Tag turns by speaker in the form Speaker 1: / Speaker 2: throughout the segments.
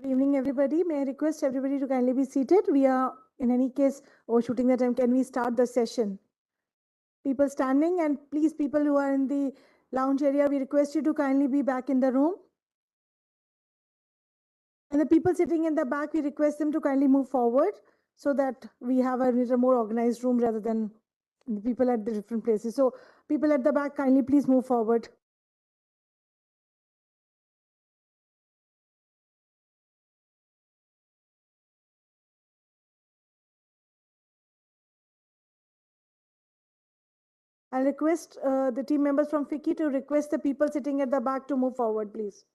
Speaker 1: Good evening, everybody. May I request everybody to kindly be seated? We are, in any case, overshooting the time. Can we start the session? People standing, and please, people who are in the lounge area, we request you to kindly be back in the room. And the people sitting in the back, we request them to kindly move forward so that we have a little more organized room rather than the people at the different places. So, people at the back, kindly please move forward. I'll request the team members from FICCI to request the people sitting at the back to move forward, please.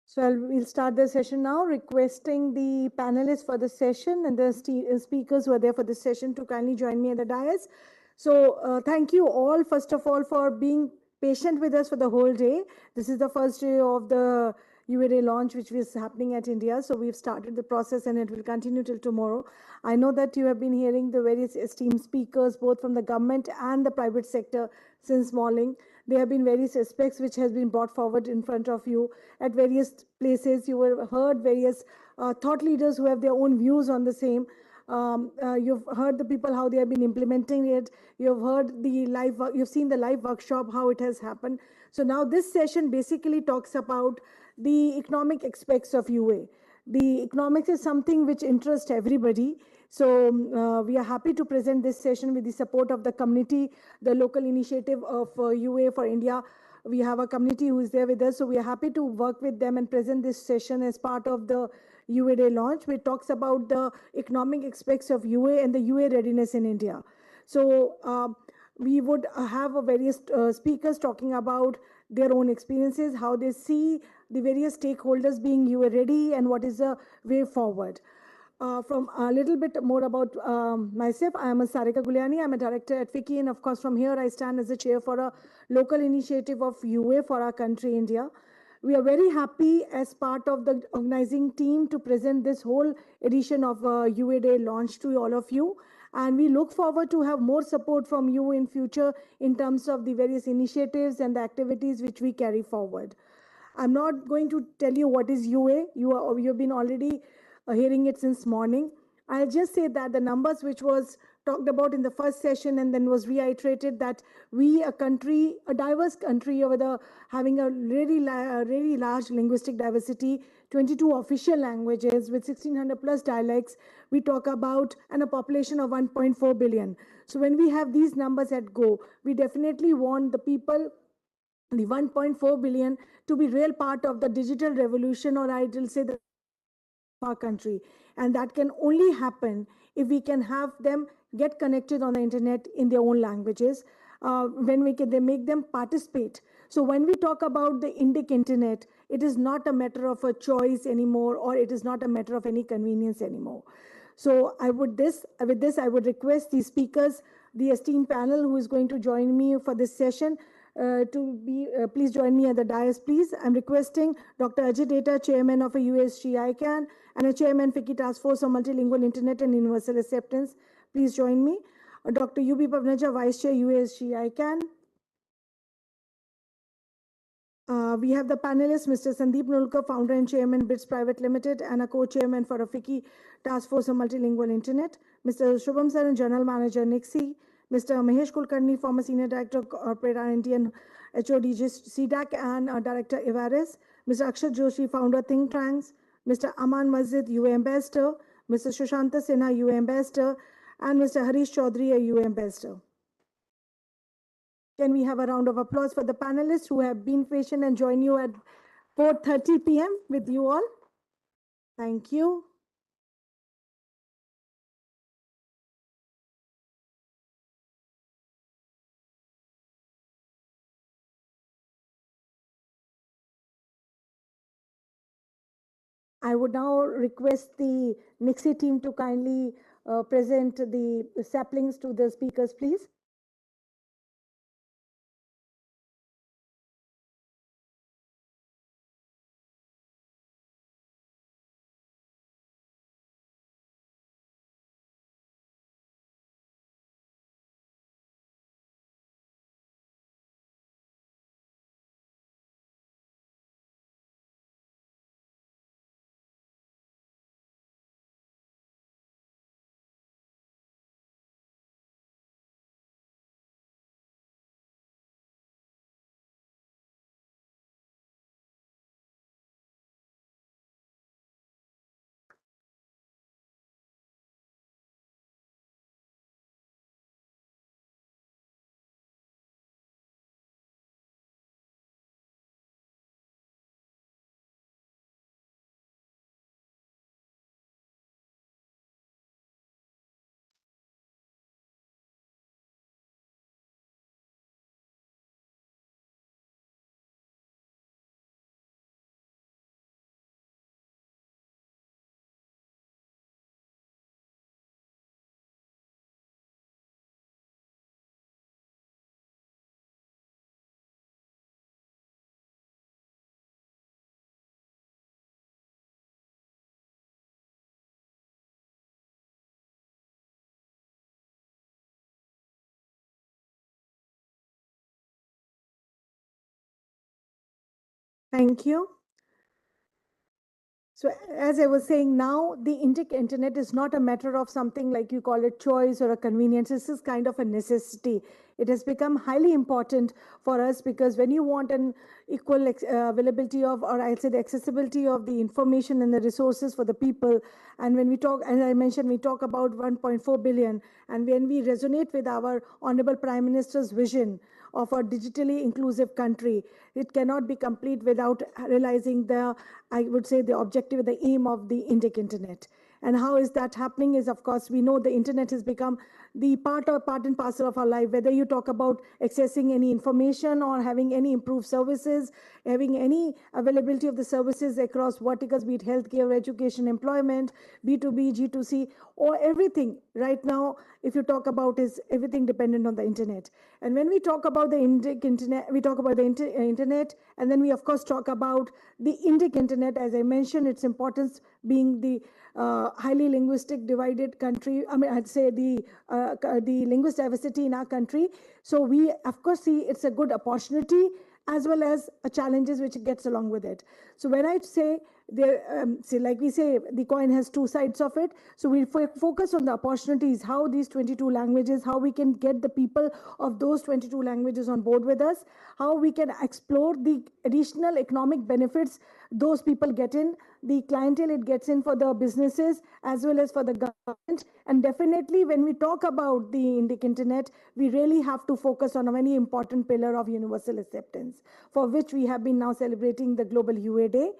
Speaker 1: So we'll start the session now, requesting the panelists for the session and the speakers who are there for the session to kindly join me at the dais. So thank you all, first of all, for being patient with us for the whole day. This is the first day of the UA Day launch, which is happening at India. So we've started the process and it will continue till tomorrow. I know that you have been hearing the various esteemed speakers, both from the government and the private sector since morning. There have been various aspects which has been brought forward in front of you at various places. You have heard various thought leaders who have their own views on the same. You've heard the people how they have been implementing it. You've heard the live, you've seen the live workshop, how it has happened. So now this session basically talks about the economic aspects of UA. The economics is something which interests everybody. So we are happy to present this session with the support of the community, the local initiative of UA for India. We have a community who is there with us. So we are happy to work with them and present this session as part of the UA Day launch, which talks about the economic aspects of UA and the UA readiness in India. So we would have a various speakers talking about their own experiences, how they see the various stakeholders being UA ready and what is the way forward. From a little bit more about myself, I am a Sarika Guliani. I'm a director at FICCI, and of course, from here I stand as the chair for a local initiative of UA for our country, India. We are very happy as part of the organizing team to present this whole edition of UA Day launch to all of you. And we look forward to have more support from you in future in terms of the various initiatives and the activities which we carry forward. I'm not going to tell you what is UA. You've been already hearing it since morning. I'll just say that the numbers which was talked about in the first session and then was reiterated that we, a country, a diverse country over the having a really large linguistic diversity, 22 official languages with 1600 plus dialects, we talk about, and a population of 1.4 billion. So when we have these numbers at go, we definitely want the people, the 1.4 billion, to be real part of the digital revolution, or I will say the our country. And that can only happen if we can have them get connected on the internet in their own languages, when they make them participate. So when we talk about the Indic internet, it is not a matter of a choice anymore, or it is not a matter of any convenience anymore. So with this, I would request the speakers, the esteemed panel who is going to join me for this session, please join me at the dais, please. I'm requesting Dr. Ajit Data, Chairman of a USG ICANN, and a Chairman FICCI Task Force on Multilingual Internet and Universal Acceptance. Please join me. Dr. UB Pavnaja, Vice Chair, USG ICANN. We have the panelists, Mr. Sandeep Nulkar, Founder and Chairman, BITS Private Limited, and a Co-Chairman for a FICCI Task Force on Multilingual Internet. Mr. Shubham Saran, General Manager, NIXI. Mr. Mahesh Kulkarni, former Senior Director of Corporate R&D and HOD CDAC and Director Evaris. Mr. Akshat Joshi, Founder Think Tanks. Mr. Aman Masjid, UA Ambassador. Mr. Shushanta Sinha, UA Ambassador. And Mr. Harish Chaudhary, a UA Ambassador. Can we have a round of applause for the panelists who have been patient and join you at 4:30 p.m. with you all? Thank you. I would now request the Nixie team to kindly present the saplings to the speakers, please. Thank you. So as I was saying, now the internet is not a matter of something like you call it choice or a convenience. This is kind of a necessity. It has become highly important for us because when you want an equal availability of, or I'll say the accessibility of the information and the resources for the people, and when we talk, as I mentioned, we talk about 1.4 billion, and when we resonate with our Honorable Prime Minister's vision of a digitally inclusive country, it cannot be complete without realizing the, I would say, the objective, the aim of the Indic Internet. And how is that happening is, of course, we know the internet has become the part and parcel of our life, whether you talk about accessing any information or having any improved services, having any availability of the services across verticals, be it healthcare, education, employment, B2B, G2C, or everything right now, if you talk about, is everything dependent on the internet. And when we talk about the Indic Internet, we talk about the internet, and then we, of course, talk about the Indic Internet, as I mentioned, its importance being the highly linguistic divided country. I mean, I'd say the linguist diversity in our country. So we, of course, see it's a good opportunity as well as challenges which gets along with it. So when I say there, see, like we say, the coin has two sides of it. So we focus on the opportunities, how these 22 languages, how we can get the people of those 22 languages on board with us, how we can explore the additional economic benefits those people get in, the clientele it gets in for the businesses as well as for the government. And definitely when we talk about the Indic Internet, we really have to focus on a very important pillar of universal acceptance, for which we have been now celebrating the Global UA Day.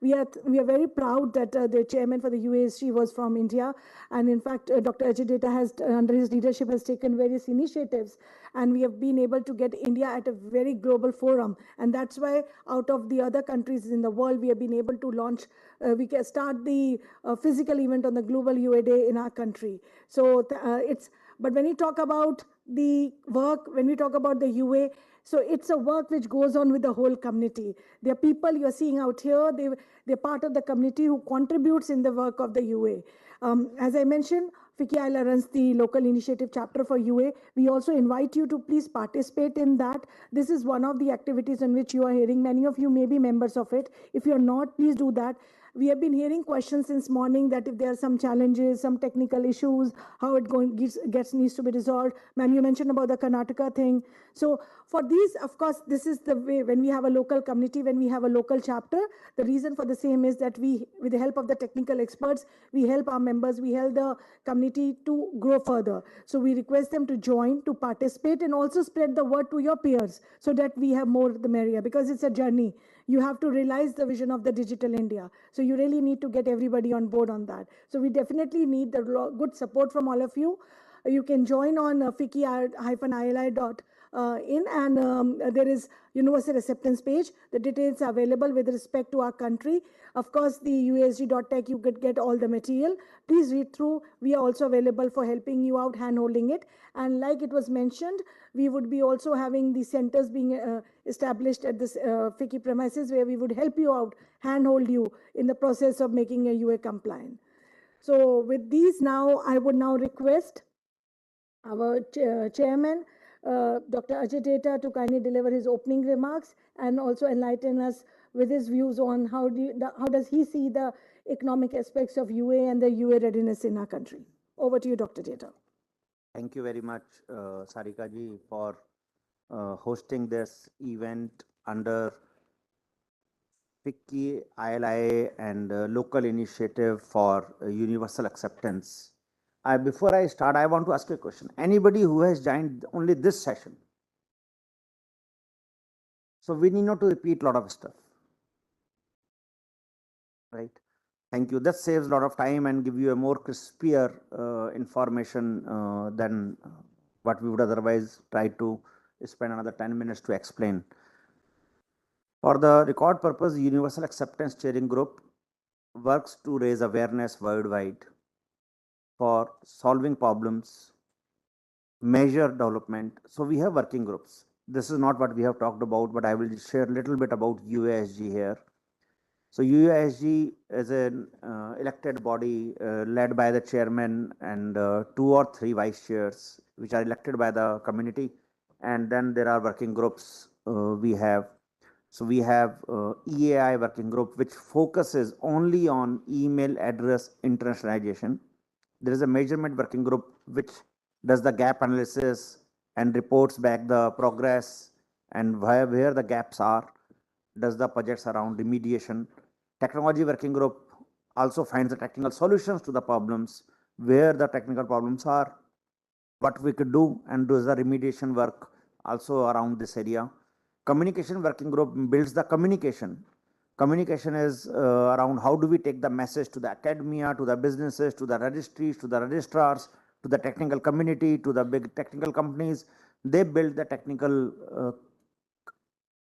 Speaker 1: We are very proud that the chairman for the UASG was from India, and in fact, Dr. Ajay Data has, under his leadership, has taken various initiatives, and we have been able to get India at a very global forum, and that's why out of the other countries in the world, we have been able to launch, we can start the physical event on the Global UA Day in our country. So it's, but when you talk about the work, when we talk about the UA, so it's a work which goes on with the whole community. There are people you're seeing out here, they're part of the community who contributes in the work of the UA. As I mentioned, Fiki Ayla runs the local initiative chapter for UA. We also invite you to please participate in that. This is one of the activities in which you are hearing. Many of you may be members of it. If you're not, please do that. We have been hearing questions since morning that if there are some challenges, some technical issues, how it needs to be resolved. Ma'am, you mentioned about the Karnataka thing. So for these, of course, this is the way when we have a local community, when we have a local chapter, the reason for the same is that we, with the help of the technical experts, we help our members, we help the community to grow further. So we request them to join, to participate, and also spread the word to your peers so that we have more the merrier, because it's a journey. You have to realize the vision of the digital India. So you really need to get everybody on board on that. So we definitely need the good support from all of you. You can join on FICCI-ILI.in, and there is universal acceptance page. The details are available with respect to our country. Of course, the USG.tech, you could get all the material. Please read through. We are also available for helping you out, hand-holding it. And like it was mentioned, we would be also having the centers being established at this FICCI premises, where we would help you out, handhold you in the process of making a UA compliant. So with these now, I would now request our chairman, Dr. Ajay Data, to kindly deliver his opening remarks and also enlighten us with his views on how does he see the economic aspects of UA and the UA readiness in our country. Over to you, Dr. Data.
Speaker 2: Thank you very much, Sarika ji, for hosting this event under FICCI, ILI, and local initiative for universal acceptance. Before I start, I want to ask you a question. Anybody who has joined only this session? So we need not to repeat a lot of stuff, right? Thank you. That saves a lot of time and give you a more crispier information than what we would otherwise try to spend another 10 minutes to explain. For the record purpose, Universal Acceptance Steering Group works to raise awareness worldwide for solving problems, measure development. So we have working groups. This is not what we have talked about, but I will share a little bit about UASG here. So UASG is an elected body led by the chairman and 2 or 3 vice chairs, which are elected by the community. And then there are working groups we have. So we have EAI working group, which focuses only on email address internationalization. There is a measurement working group, which does the gap analysis and reports back the progress and where the gaps are, does the projects around remediation. Technology working group also finds the technical solutions to the problems, where the technical problems are, what we could do, and does the remediation work also around this area. Communication working group builds the communication. Communication is around how do we take the message to the academia, to the businesses, to the registries, to the registrars, to the technical community, to the big technical companies. They build the technical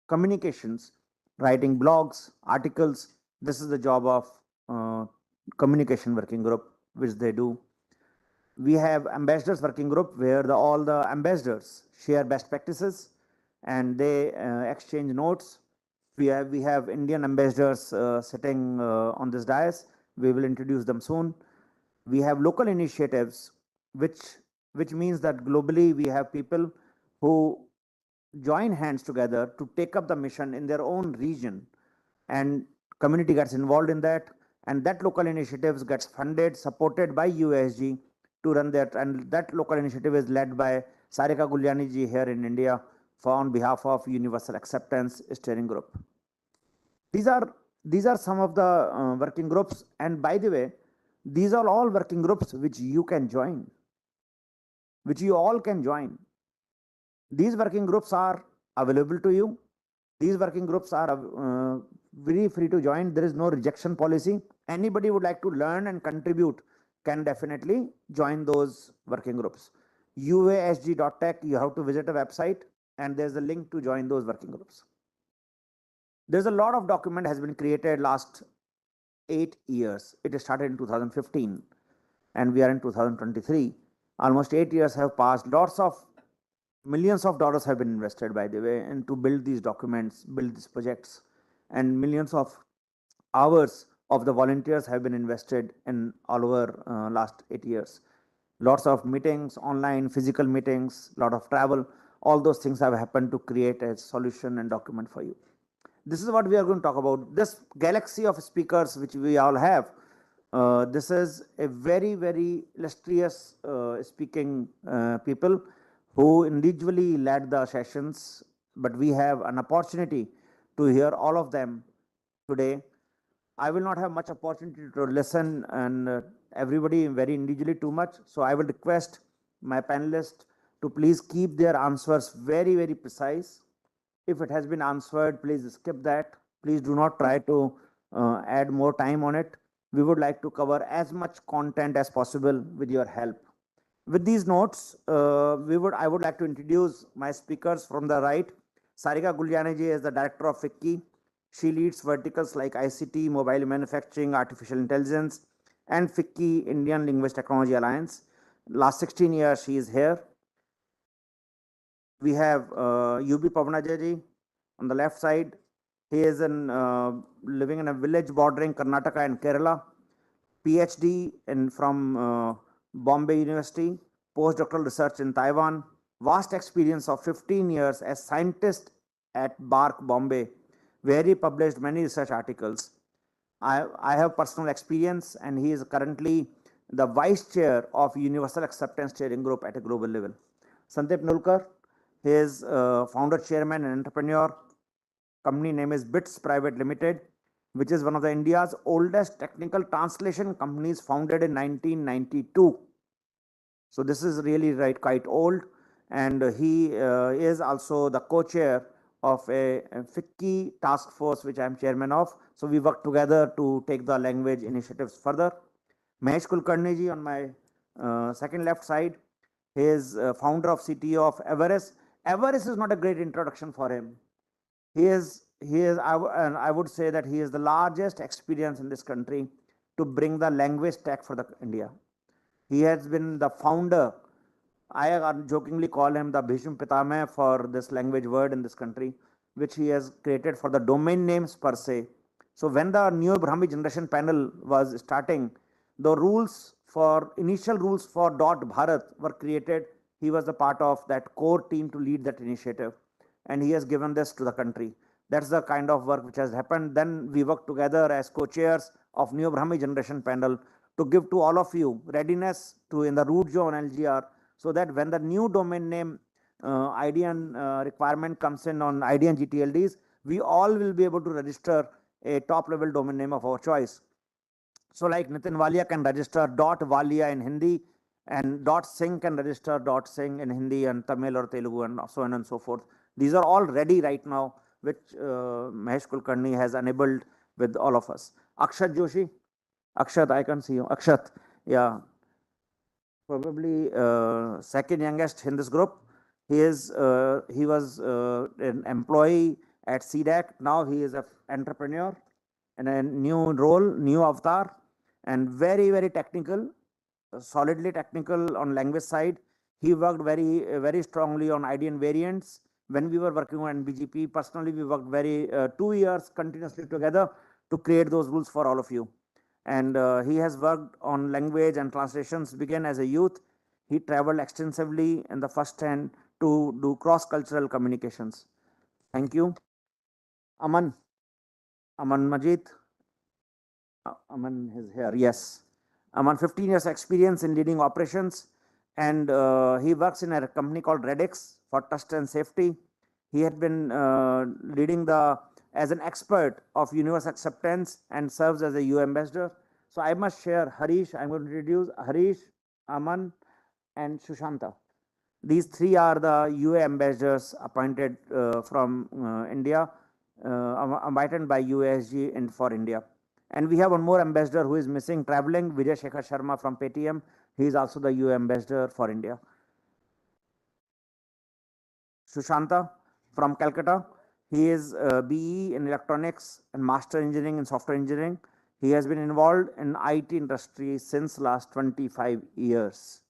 Speaker 2: communications, writing blogs, articles. This is the job of communication working group, which they do. We have ambassadors working group, where all the ambassadors share best practices and they exchange notes. We have Indian ambassadors sitting on this dais. We will introduce them soon. We have local initiatives, which means that globally we have people who join hands together to take up the mission in their own region, and community gets involved in that, and that local initiatives gets funded, supported by USG to run that, and that local initiative is led by Sarika Gulyani ji here in India on behalf of Universal Acceptance Steering Group. These are some of the working groups, and by the way, these are all working groups which you can join, which you all can join. These working groups are available to you. These working groups are very free to join. There is no rejection policy. Anybody would like to learn and contribute can definitely join those working groups. UASG.tech, you have to visit a website, and there's a link to join those working groups. There's a lot of document has been created last 8 years. It started in 2015 and we are in 2023. Almost 8 years have passed. Millions of dollars have been invested, by the way, and to build these documents, build these projects, and millions of hours of the volunteers have been invested in all over last 8 years. Lots of meetings, online, physical meetings, lot of travel, all those things have happened to create a solution and document for you. this is what we are going to talk about. This galaxy of speakers which we all have, this is a very, very illustrious speaking people who individually led the sessions, but we have an opportunity to hear all of them today. I will not have much opportunity to listen and everybody very individually too much. So I will request my panelists to please keep their answers very, very precise. If it has been answered, please skip that. Please do not try to add more time on it. We would like to cover as much content as possible with your help. With these notes, I would like to introduce my speakers from the right. Sarika Gulyani ji is the director of FICCI. She leads verticals like ICT, mobile manufacturing, artificial intelligence, and FICCI, Indian Linguist Technology Alliance. Last 16 years, she is here. We have UB Pavanaji on the left side. He is living in a village bordering Karnataka and Kerala. PhD from Bombay University, postdoctoral research in Taiwan, vast experience of 15 years as scientist at BARC Bombay, where he published many research articles. I have personal experience, and he is currently the vice chair of Universal Acceptance Steering Group at a global level. Sandeep Nulkar, he is founder, chairman, and entrepreneur. Company name is BITS Private Limited, which is one of the India's oldest technical translation companies, founded in 1992. So this is really quite old, and he is also the co-chair of a FICCI task force, which I am chairman of. So we work together to take the language initiatives further. Mahesh Kulkarni ji on my second left side, he is founder of CTO of Everest. Everest is not a great introduction for him. I would say that he is the largest experience in this country to bring the language tech for the India. He has been the founder. I jokingly call him the Bhishma Pitama for this language word in this country, which he has created for the domain names per se. So when the new Brahmi generation panel was starting, the initial rules for .Bharat were created. He was a part of that core team to lead that initiative, and he has given this to the country. That's the kind of work which has happened. Then we work together as co-chairs of New Brahmi Generation Panel to give to all of you readiness to in the root zone LGR, so that when the new domain name IDN requirement comes in on IDN GTLDs, we all will be able to register a top level domain name of our choice. So like Nitin Walia can register .Walia in Hindi, and .Singh can register .Singh in Hindi and Tamil or Telugu, and so on and so forth. These are all ready right now, which Mahesh Kulkarni has enabled with all of us. Akshat Joshi, Akshat, I can see you. Akshat, yeah, probably second youngest in this group. He was an employee at CDAC. Now he is an entrepreneur in a new role, new avatar, and very, very technical, solidly technical on language side. He worked very, very strongly on IDN variants. When we were working on BGP, personally, we worked 2 years continuously together to create those rules for all of you. And he has worked on language and translations, began as a youth. He traveled extensively in the first hand to do cross-cultural communications. Thank you. Aman Majid. Aman is here, yes. Aman, 15 years experience in leading operations, and he works in a company called Redix for trust and safety. He had been leading as an expert of universal acceptance and serves as a EU ambassador. So I must share Harish. I'm going to introduce Harish, Aman, and Sushanta. These three are the UA ambassadors appointed from India, invited by UASG and for India. And we have one more ambassador who is missing, traveling, Vijay Shekhar Sharma from Paytm. He is also the UA ambassador for India. Sushanta from Calcutta. He is BE in electronics and master engineering in software engineering. He has been involved in IT industry since last 25 years.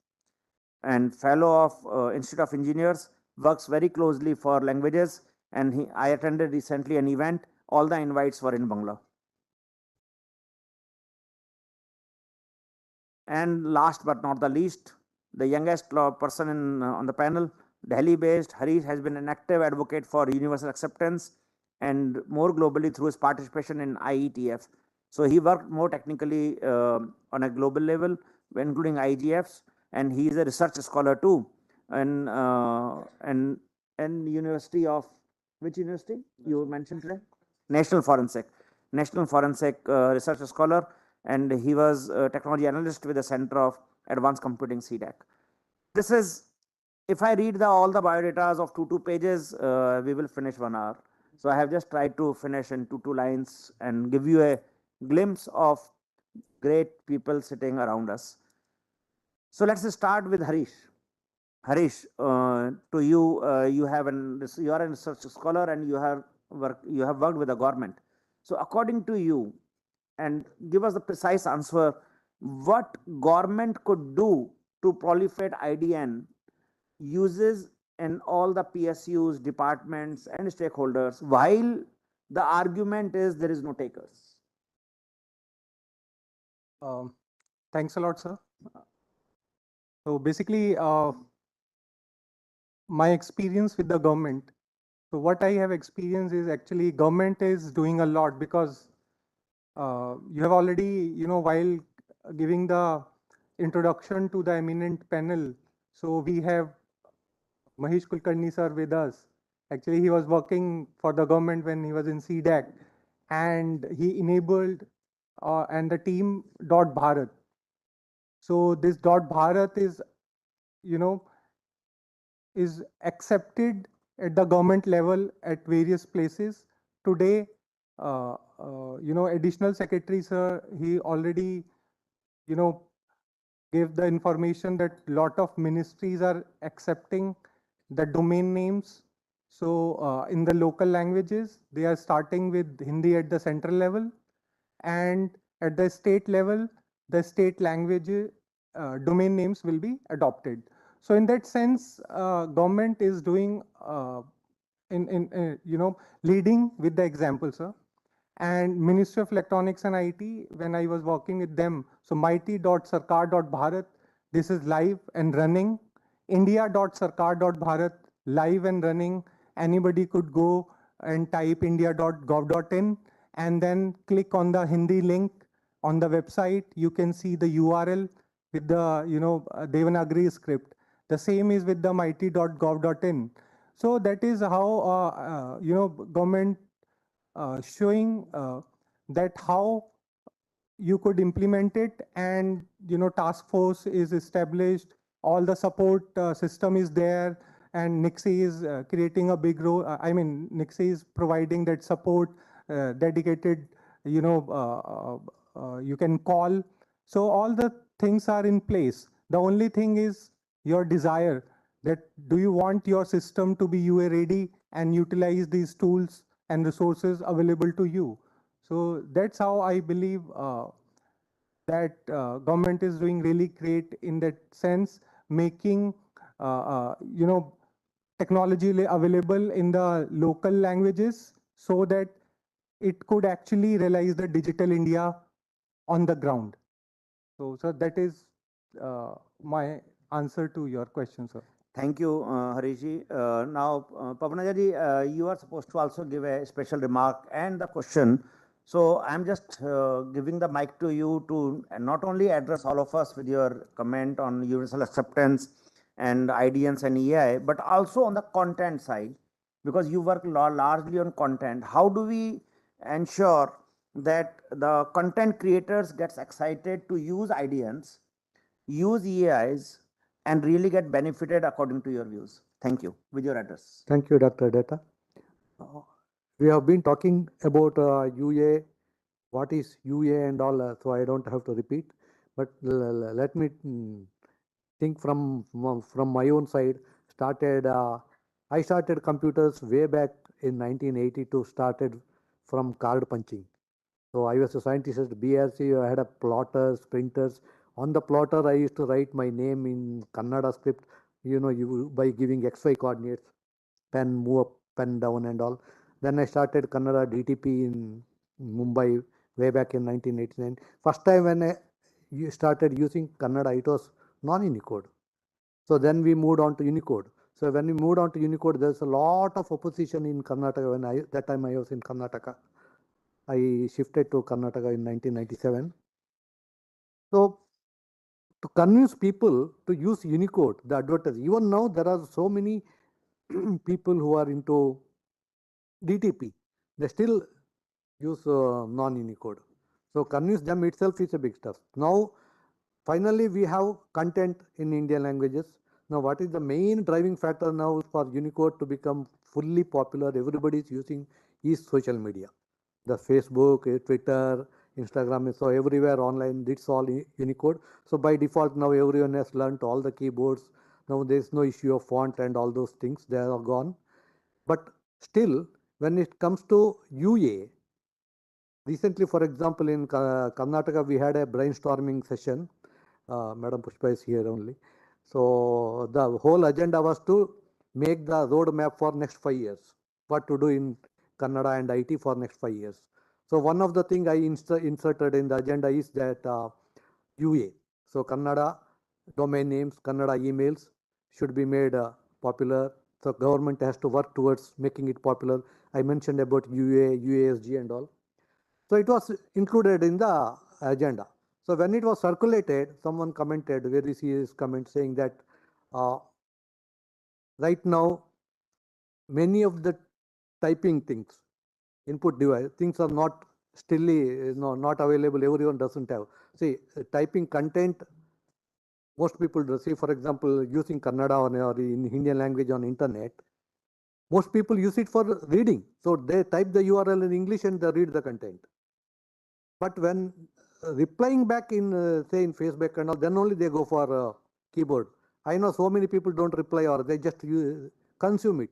Speaker 2: And fellow of Institute of Engineers, works very closely for languages. And I attended recently an event. All the invites were in Bangla. And last but not the least, the youngest person on the panel, Delhi-based, Harish has been an active advocate for universal acceptance and more globally through his participation in IETF. So he worked more technically on a global level, including IGFs, and he is a research scholar too. And University of, which university you mentioned today? National Forensic, Research Scholar, and he was a technology analyst with the Center of Advanced Computing, CDAC. This is, if I read all the biodatas of two pages, we will finish 1 hour. So I have just tried to finish in two lines and give you a glimpse of great people sitting around us. So let's start with Harish. Harish, to you, you are a research scholar and you have worked with the government. So according to you, and give us the precise answer, what government could do to proliferate IDN uses in all the PSUs, departments, and stakeholders, while the argument is there is no takers.
Speaker 3: Thanks a lot, sir. So basically, my experience with the government. So what I have experienced is actually government is doing a lot, because you have already, while giving the introduction to the eminent panel, so we have Mahesh Kulkarni sir with us. Actually, he was working for the government when he was in CDAC, and he enabled and the team Dot Bharat. So this Dot Bharat is, is accepted at the government level at various places. Today, additional secretary sir, he already, gave the information that lot of ministries are accepting the domain names. So in the local languages, they are starting with Hindi at the central level, and at the state level, the state language domain names will be adopted. So in that sense, government is doing leading with the example, sir. And Ministry of Electronics and IT, when I was working with them, so mighty.sarkar.bharat, this is live and running. India.sarkar.bharat, live and running. Anybody could go and type india.gov.in and then click on the Hindi link on the website. You can see the URL with the Devanagari script. The same is with the mighty.gov.in. So that is how government showing that how you could implement it, and task force is established, all the support system is there, and NIXI is creating a big role. NIXI is providing that support, dedicated, you can call. So all the things are in place. The only thing is your desire, that do you want your system to be UA ready and utilize these tools and resources available to you. So that's how I believe that government is doing really great in that sense, making technology available in the local languages, so that it could actually realize the digital India on the ground. So, sir, that is my answer to your question, sir.
Speaker 2: Thank you, Harishji. Now, Pavanaji, you are supposed to also give a special remark and the question. So I'm just giving the mic to you to not only address all of us with your comment on universal acceptance and IDNs and EAI, but also on the content side, because you work largely on content. How do we ensure that the content creators gets excited to use IDNs, use EAIs, and really get benefited according to your views? Thank you. With your address.
Speaker 4: Thank you, Dr. Data. We have been talking about UA, what is UA and all, so I don't have to repeat. But let me think from my own side. I started computers way back in 1982. Started from card punching. So I was a scientist at BRC. I had a plotters, printers. On the plotter, I used to write my name in Kannada script. By giving XY coordinates, pen move up, pen down, and all. Then I started Kannada DTP in Mumbai way back in 1989. First time when I started using Kannada, it was non-Unicode. So then we moved on to Unicode. So when we moved on to Unicode, there's a lot of opposition in Karnataka. When that time I was in Karnataka, I shifted to Karnataka in 1997. So to convince people to use Unicode, the advertise, even now there are so many people who are into DTP, they still use non-Unicode. So convince them itself is a big stuff. Now, finally, we have content in Indian languages. Now, what is the main driving factor now for Unicode to become fully popular? Everybody is using is social media. The Facebook, Twitter, Instagram, so everywhere online, it's all Unicode. So by default, now everyone has learned all the keyboards. Now there's no issue of font and all those things, they are gone. But still, when it comes to UA, recently, for example, in Karnataka, we had a brainstorming session. Madam Pushpa is here only. So the whole agenda was to make the roadmap for next 5 years, what to do in Kannada and IT for next 5 years. So one of the thing I inserted in the agenda is that UA. So Kannada domain names, Kannada emails should be made popular. So government has to work towards making it popular. I mentioned about UA, UASG and all. So it was included in the agenda. So when it was circulated, someone commented very serious comment saying that right now many of the typing things, input device things are not still not available. Everyone doesn't have. See, typing content. Most people do. See, for example, using Kannada or in Indian language on internet. Most people use it for reading. So they type the URL in English and they read the content. But when replying back in, say, in Facebook and all, then only they go for keyboard. I know so many people don't reply or they just consume it,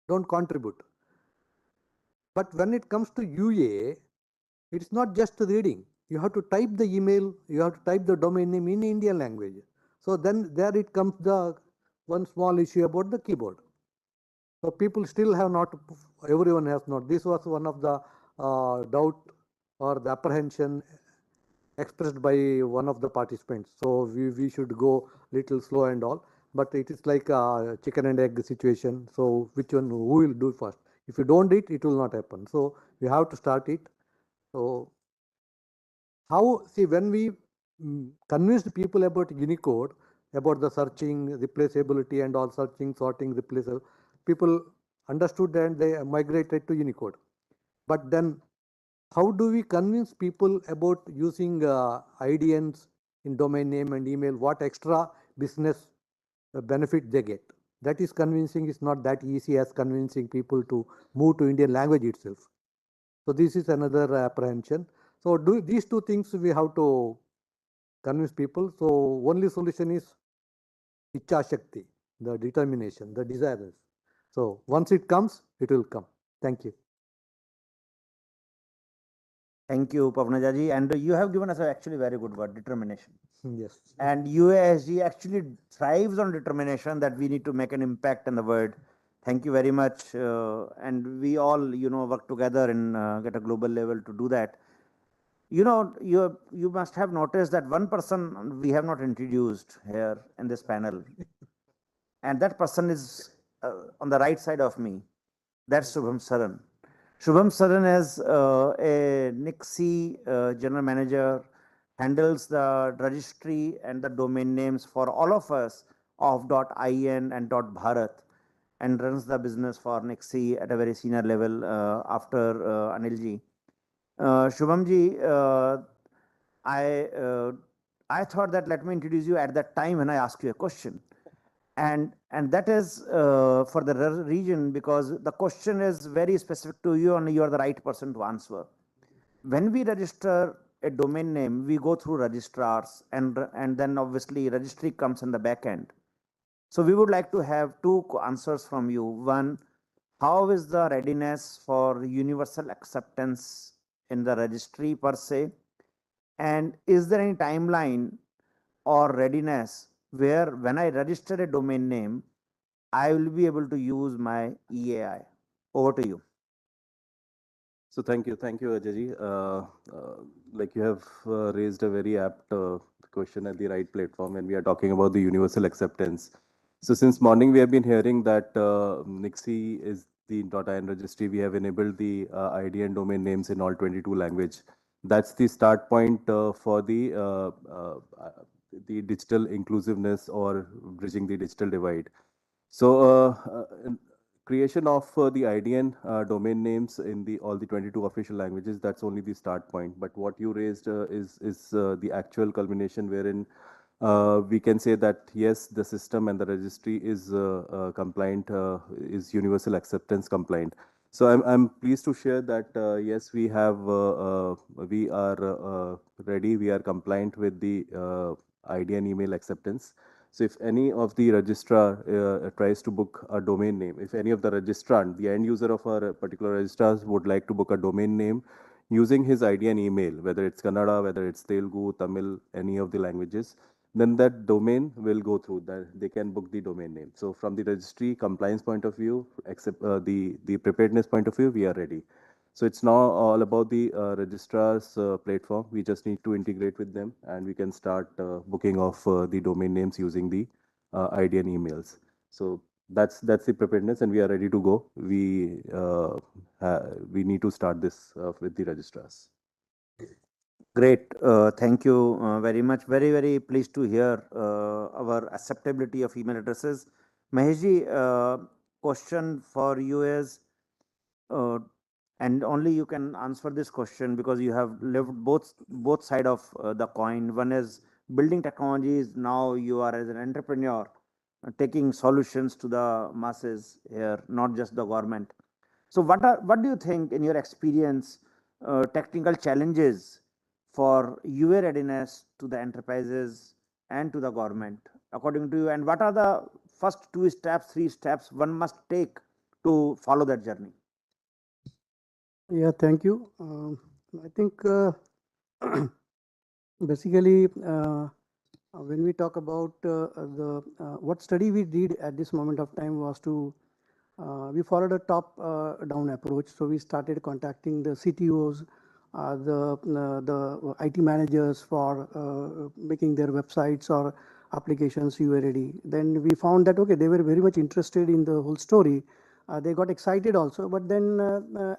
Speaker 4: don't contribute. But when it comes to UA, it's not just reading. You have to type the email, you have to type the domain name in Indian language. So then there it comes the one small issue about the keyboard. So people still have not, everyone has not. This was one of the doubt or the apprehension expressed by one of the participants. So we should go little slow and all, but it is like a chicken and egg situation. So which one, who will do first? If you don't do it, it will not happen. So you have to start it. So how, see, when we convinced people about Unicode, about the searching, replaceability and all searching, sorting, replaceable, people understood and they migrated to Unicode. But then how do we convince people about using IDNs in domain name and email? What extra business benefit they get? That is convincing is not that easy as convincing people to move to Indian language itself. So this is another apprehension. So these two things we have to convince people. So only solution is Icha Shakti, the determination, the desires. So once it comes, it will come. Thank you.
Speaker 2: Thank you, Pavnajaji. And you have given us actually very good word, determination.
Speaker 4: Yes.
Speaker 2: And UASG actually thrives on determination that we need to make an impact in the world. Thank you very much. And we all, work together and get a global level to do that. You must have noticed that one person we have not introduced here in this panel. And that person is on the right side of me. That's Shubham Saran. Shubham Saran is a Nixie general manager, handles the registry and the domain names for all of us of .in and .bharat, and runs the business for Nixie at a very senior level after Anilji. Shubhamji, I thought that let me introduce you at that time when I ask you a question. And that is for the region, because the question is very specific to you and you are the right person to answer. When we register a domain name, we go through registrars and then obviously registry comes in the back end. So we would like to have two answers from you. One, how is the readiness for universal acceptance in the registry per se? And is there any timeline or readiness where when I register a domain name, I will be able to use my EAI? Over to you.
Speaker 5: So thank you, Ajay. Like you have raised a very apt question at the right platform when we are talking about the universal acceptance. So since morning, we have been hearing that Nixie is the .in registry. We have enabled the IDN domain names in all 22 language. That's the start point for the digital inclusiveness or bridging the digital divide. So creation of the IDN domain names in the all the 22 official languages, that's only the start point. But what you raised is the actual culmination wherein we can say that yes, the system and the registry is compliant, is universal acceptance compliant. So I'm pleased to share that yes, we are ready. We are compliant with the IDN email acceptance. So if any of the registrar tries to book a domain name, if any of the registrant, the end user of our particular registrars would like to book a domain name using his IDN email, whether it's Kannada, whether it's Telugu, Tamil, any of the languages, then that domain will go through that they can book the domain name. So from the registry compliance point of view, except the preparedness point of view, we are ready. So it's now all about the registrar's platform. We just need to integrate with them and we can start booking of the domain names using the IDN emails. So that's the preparedness and we are ready to go. We need to start this with the registrars.
Speaker 2: Great. Thank you very much. Very, very pleased to hear our acceptability of email addresses. Maheshji, question for you is, uh, and only you can answer this question because you have lived both side of the coin. One is building technologies. Now you are as an entrepreneur taking solutions to the masses here, not just the government. So what do you think in your experience technical challenges for UA readiness to the enterprises and to the government according to you, and what are the first 2 steps, 3 steps one must take to follow that journey?
Speaker 6: Yeah, thank you. I think basically when we talk about the what study we did at this moment of time was to we followed a top down approach. So we started contacting the CTOs, the IT managers for making their websites or applications UA ready. Then we found that okay, they were very much interested in the whole story. They got excited also, but then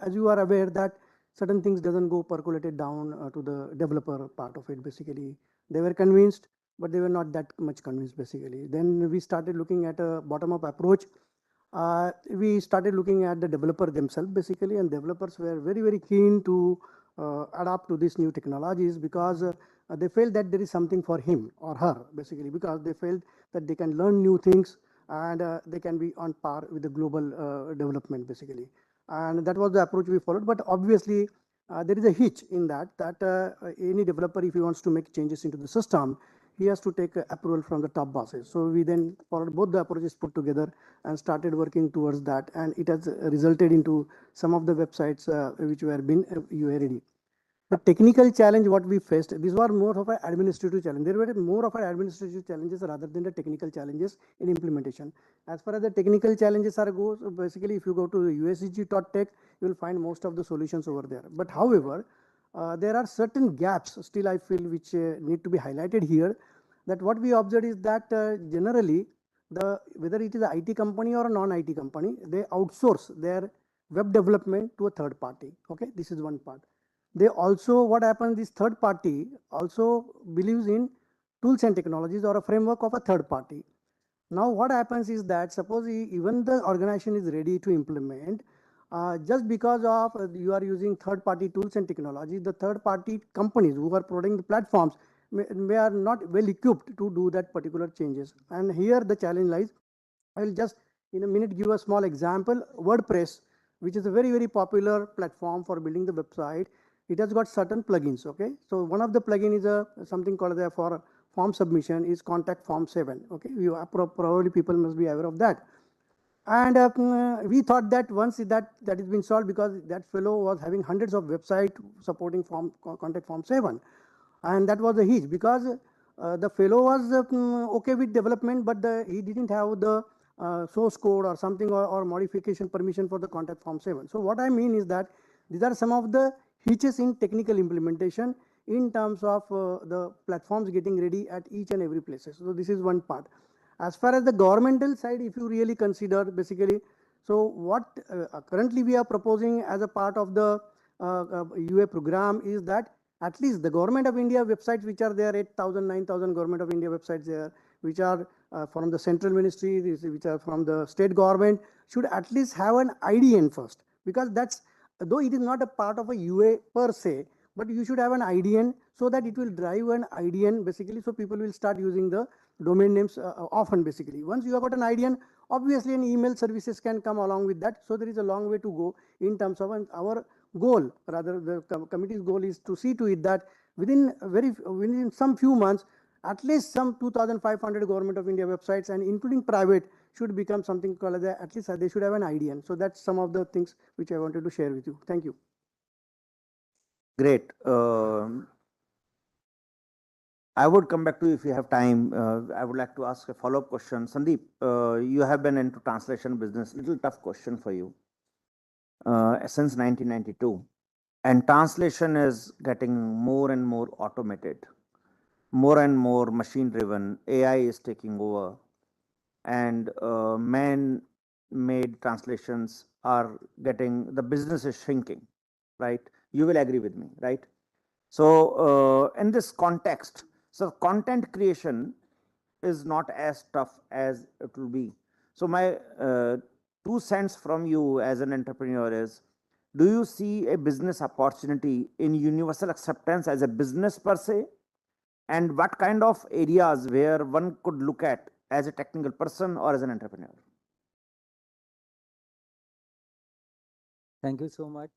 Speaker 6: as you are aware that certain things doesn't go percolated down to the developer part of it. Basically, they were convinced, but they were not that much convinced. Basically, then we started looking at a bottom-up approach. We started looking at the developer themselves basically, and developers were very, very keen to adapt to these new technologies because they felt that there is something for him or her basically, because they felt that they can learn new things and they can be on par with the global development basically. And that was the approach we followed. But obviously, there is a hitch in that any developer, if he wants to make changes into the system, he has to take approval from the top bosses. So we then followed both the approaches put together and started working towards that. And it has resulted into some of the websites which were been UA ready. The technical challenge what we faced, these were more of an administrative challenge. There were more of an administrative challenges rather than the technical challenges in implementation. As far as the technical challenges are goes, basically if you go to usg.tech, you will find most of the solutions over there. But however, there are certain gaps still I feel which need to be highlighted here. That what we observed is that generally, whether it is an IT company or a non-IT company, they outsource their web development to a third party. Okay, this is one part. They also, what happens, this third party also believes in tools and technologies or a framework of a third party. Now what happens is that suppose even the organization is ready to implement, just because of you are using third party tools and technology, the third party companies who are providing the platforms may are not well equipped to do that particular changes. And here the challenge lies. I will just in a minute give a small example. WordPress, which is a very, very popular platform for building the website, it has got certain plugins. Okay, so one of the plugin is something called for form submission is contact form 7. Okay, you probably people must be aware of that. And we thought that once that has been solved, because that fellow was having hundreds of websites supporting contact form 7, and that was a hitch because the fellow was okay with development, but he didn't have the source code or something or modification permission for the contact form 7. So what I mean is that these are some of the hitches in technical implementation in terms of the platforms getting ready at each and every places. So this is one part. As far as the governmental side, if you really consider basically, so what currently we are proposing as a part of the UA program is that at least the Government of India websites which are there, 8,000, 9,000 Government of India websites there, which are from the central ministry, which are from the state government, should at least have an IDN first, because that's, though it is not a part of a UA per se, but you should have an IDN so that it will drive an IDN basically, so people will start using the domain names often basically. Once you have got an IDN, obviously an email services can come along with that. So there is a long way to go in terms of our goal, rather the committee's goal is to see to it that within some few months, at least some 2,500 Government of India websites and including private should become something called as at least they should have an IDN. So that's some of the things which I wanted to share with you. Thank you.
Speaker 2: Great. I would come back to you if you have time. I would like to ask a follow-up question. Sandeep, you have been into translation business. Little tough question for you. Since 1992, and translation is getting more and more automated, more and more machine-driven. AI is taking over, and man-made translations are getting, the business is shrinking, right? You will agree with me, right? So in this context, so content creation is not as tough as it will be. So my 2 cents from you as an entrepreneur is, do you see a business opportunity in universal acceptance as a business per se? And what kind of areas where one could look at as a technical person or as an entrepreneur?
Speaker 7: Thank you so much.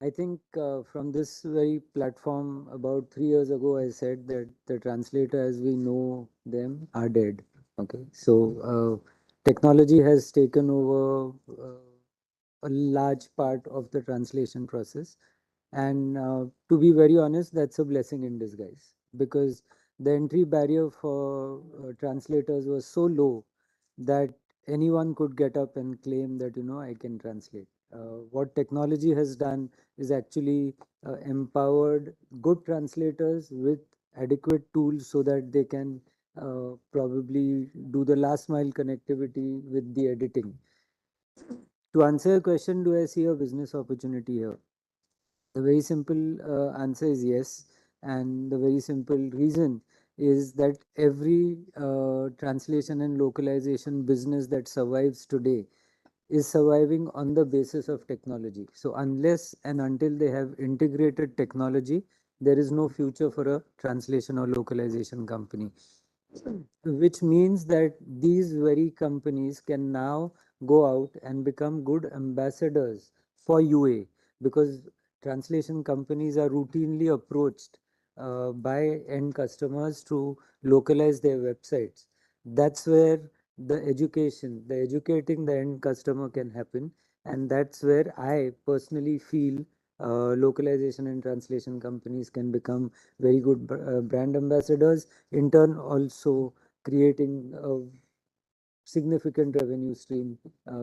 Speaker 7: I think from this very platform about 3 years ago, I said that the translator as we know them are dead. Okay, so technology has taken over a large part of the translation process. And to be very honest, that's a blessing in disguise, because the entry barrier for translators was so low that anyone could get up and claim that, I can translate. What technology has done is actually empowered good translators with adequate tools so that they can probably do the last mile connectivity with the editing. To answer your question, do I see a business opportunity here? The very simple answer is yes. And the very simple reason is that every translation and localization business that survives today is surviving on the basis of technology. So unless and until they have integrated technology, there is no future for a translation or localization company. Which means that these very companies can now go out and become good ambassadors for UA, because translation companies are routinely approached by end customers to localize their websites. That's where the educating the end customer can happen. And that's where I personally feel localization and translation companies can become very good brand ambassadors, in turn also creating a significant revenue stream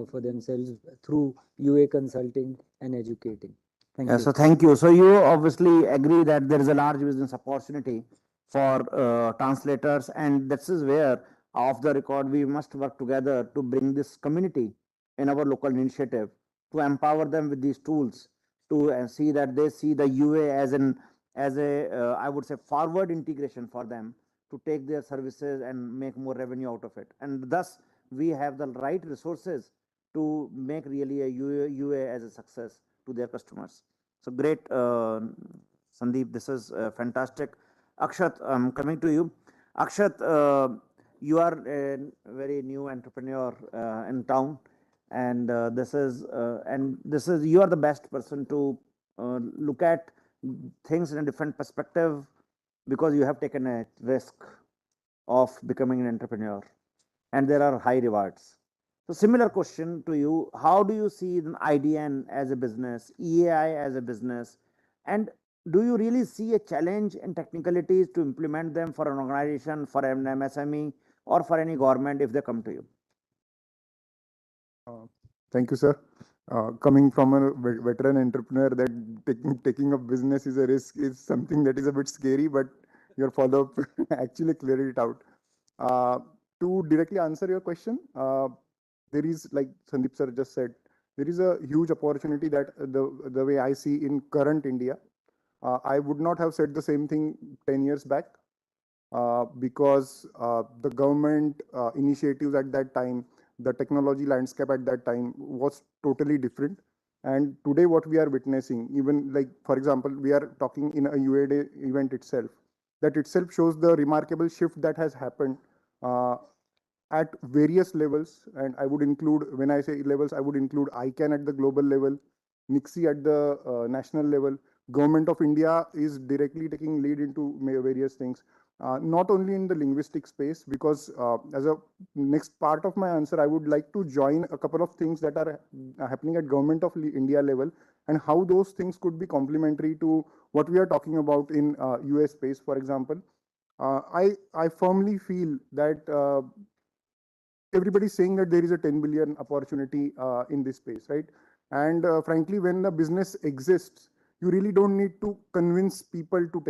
Speaker 7: for themselves through UA consulting and educating. Thank you.
Speaker 2: So thank you. So you obviously agree that there is a large business opportunity for translators, and this is where, off the record, we must work together to bring this community in our local initiative, to empower them with these tools, to see that they see the UA as a I would say forward integration for them to take their services and make more revenue out of it. And thus we have the right resources to make really a UA as a success to their customers. So great, Sandeep, this is fantastic. Akshat, coming to you. Akshat, you are a very new entrepreneur in town, and this is you are the best person to look at things in a different perspective, because you have taken a risk of becoming an entrepreneur, and there are high rewards. So similar question to you, how do you see the IDN as a business, EAI as a business, and do you really see a challenge in technicalities to implement them for an organization, for an MSME, or for any government if they come to you?
Speaker 8: Thank you, sir. Coming from a veteran entrepreneur, that taking up business is a risk is something that is a bit scary, but your follow-up actually cleared it out. To directly answer your question, there is, like Sandeep sir just said, there is a huge opportunity that the way I see in current India. I would not have said the same thing 10 years back because the government initiatives at that time, the technology landscape at that time was totally different. And today what we are witnessing, even like, for example, we are talking in a UA Day event itself, that itself shows the remarkable shift that has happened uh, at various levels. And I would include, when I say levels, I would include ICANN at the global level, NICSI at the national level. Government of India is directly taking lead into various things, not only in the linguistic space, because as a next part of my answer, I would like to join a couple of things that are happening at Government of India level, and how those things could be complementary to what we are talking about in US space, for example. I firmly feel that everybody's saying that there is a 10 billion opportunity in this space, right? And frankly, when the business exists, you really don't need to convince people to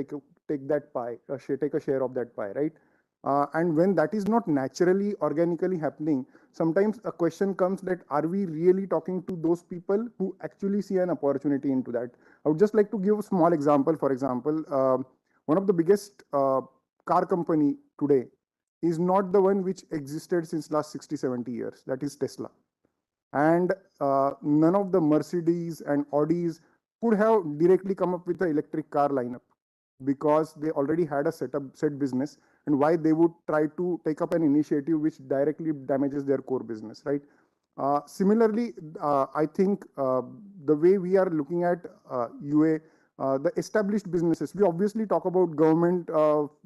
Speaker 8: take that pie, take a share of that pie, right? And when that is not naturally, organically happening, sometimes a question comes that are we really talking to those people who actually see an opportunity into that? I would just like to give a small example. For example, one of the biggest car company today is not the one which existed since last 60, 70 years. That is Tesla. And none of the Mercedes and Audis could have directly come up with the electric car lineup because they already had a set business, and why they would try to take up an initiative which directly damages their core business, right? Similarly, I think the way we are looking at UA, the established businesses, we obviously talk about government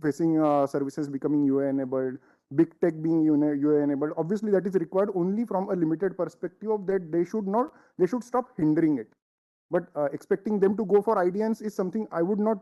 Speaker 8: facing services becoming UA enabled, big tech being UA enabled. Obviously, that is required only from a limited perspective of that they should stop hindering it. But expecting them to go for IDNs is something I would not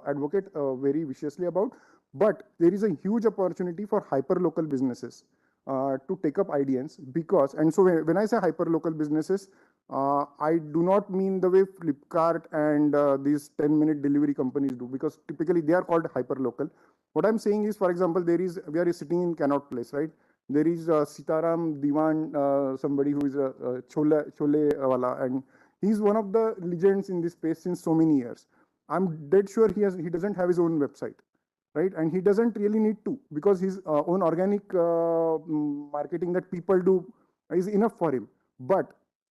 Speaker 8: advocate very viciously about. But there is a huge opportunity for hyper-local businesses to take up IDNs because, and so when I say hyper-local businesses, I do not mean the way Flipkart and these 10-minute delivery companies do, because typically they are called hyper-local. What I'm saying is, for example, we are sitting in Connaught Place, right? There is Sitaram Diwan, somebody who is a chole wala, and he's one of the legends in this space since so many years. I'm dead sure he doesn't have his own website, right? And he doesn't really need to, because his own organic marketing that people do is enough for him. But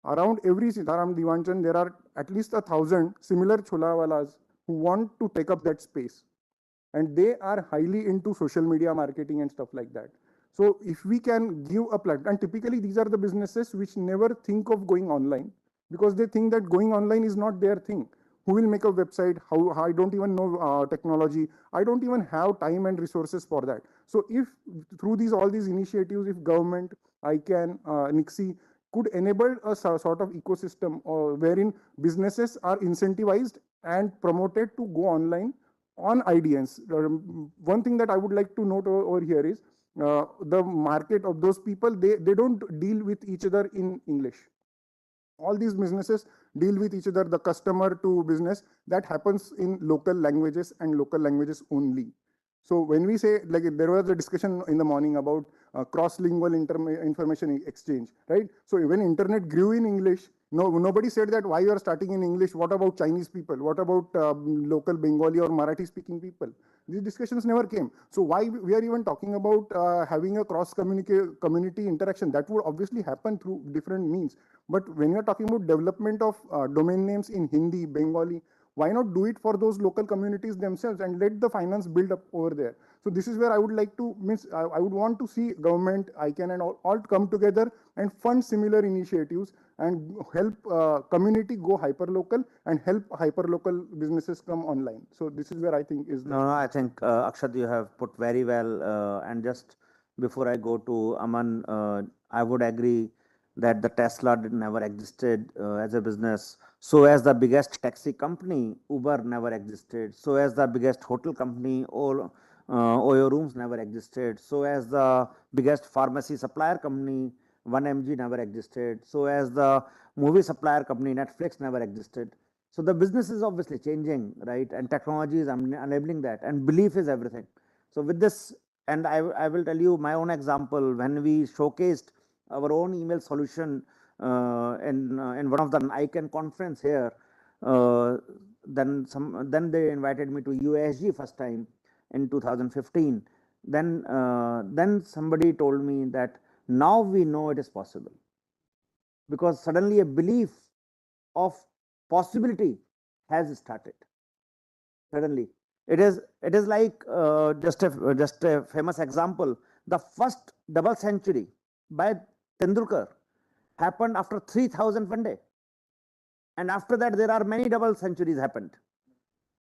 Speaker 8: around every Sitaram Divanchan, there are at least 1,000 similar cholawalas who want to take up that space, and they are highly into social media marketing and stuff like that. So if we can give a platform, and typically these are the businesses which never think of going online because they think that going online is not their thing. Who will make a website? How I don't even know technology. I don't even have time and resources for that. So if through all these initiatives, if government, ICANN, NICSI could enable a sort of ecosystem wherein businesses are incentivized and promoted to go online on IDNs. One thing that I would like to note over here is the market of those people, they don't deal with each other in English. All these businesses deal with each other, the customer to business, that happens in local languages and local languages only. So when we say, like there was a discussion in the morning about cross-lingual information exchange, right? So when internet grew in English, nobody said that why you are starting in English, what about Chinese people? What about local Bengali or Marathi speaking people? These discussions never came. So why we are even talking about having a community interaction? That would obviously happen through different means. But when you're talking about development of domain names in Hindi, Bengali, why not do it for those local communities themselves and let the finance build up over there? So this is where I would like to, I would want to see government, ICANN and all come together and fund similar initiatives and help community go hyper-local and help hyper-local businesses come online. So this is where I think is.
Speaker 2: No, I think Akshat, you have put very well. And just before I go to Aman, I would agree that the Tesla never existed as a business. So as the biggest taxi company, Uber never existed. So as the biggest hotel company, all Oyo rooms never existed. So as the biggest pharmacy supplier company, 1MG never existed. So as the movie supplier company, Netflix never existed. So the business is obviously changing, right? And technology is enabling that, and belief is everything. So with this And I will tell you my own example. When we showcased our own email solution in one of the ICANN conference here, then they invited me to UASG first time in 2015. Then somebody told me that now we know it is possible, because suddenly a belief of possibility has started. Suddenly, it is like just a famous example. The first double century by Tendulkar happened after 3,000 one day, and after that there are many double centuries happened.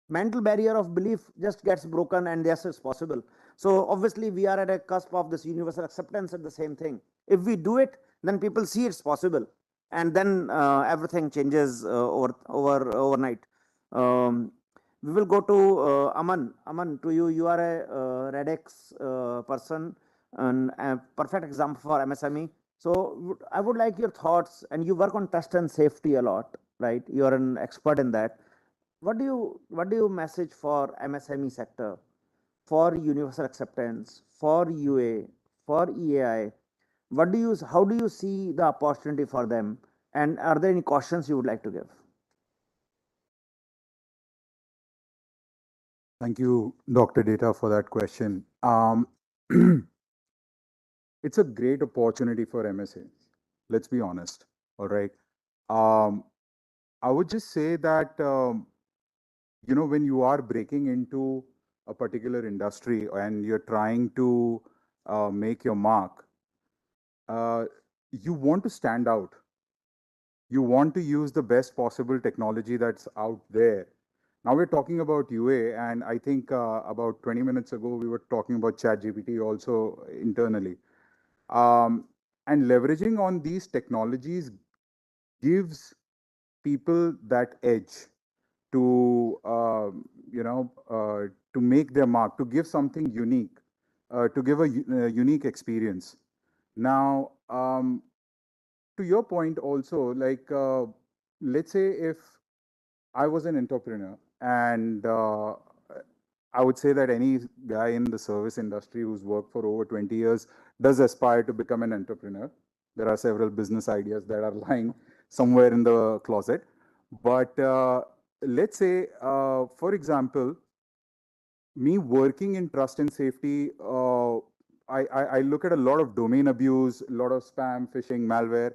Speaker 2: Mental barrier of belief just gets broken, and yes, it's possible. So obviously we are at a cusp of this universal acceptance at the same thing. If we do it, then people see it's possible, and then everything changes overnight. um, we will go to Aman, to you. You are a Redex person and a perfect example for MSME. So I would like your thoughts, and you work on trust and safety a lot, right? You are an expert in that. What do you message for MSME sector, for universal acceptance, for UA, for EAI? How do you see the opportunity for them? And are there any cautions you would like to give?
Speaker 9: Thank you, Dr. Data, for that question. It's a great opportunity for MSAs. Let's be honest. All right. I would just say that, when you are breaking into a particular industry and you're trying to make your mark, you want to stand out. You want to use the best possible technology that's out there. Now we're talking about UA, and I think about 20 minutes ago we were talking about ChatGPT also internally. And leveraging on these technologies gives people that edge to to make their mark, to give something unique, to give a unique experience. Now, to your point also, like let's say if I was an entrepreneur, and I would say that any guy in the service industry who's worked for over 20 years does aspire to become an entrepreneur. There are several business ideas that are lying somewhere in the closet. But let's say, for example, me working in trust and safety, I look at a lot of domain abuse, a lot of spam, phishing, malware.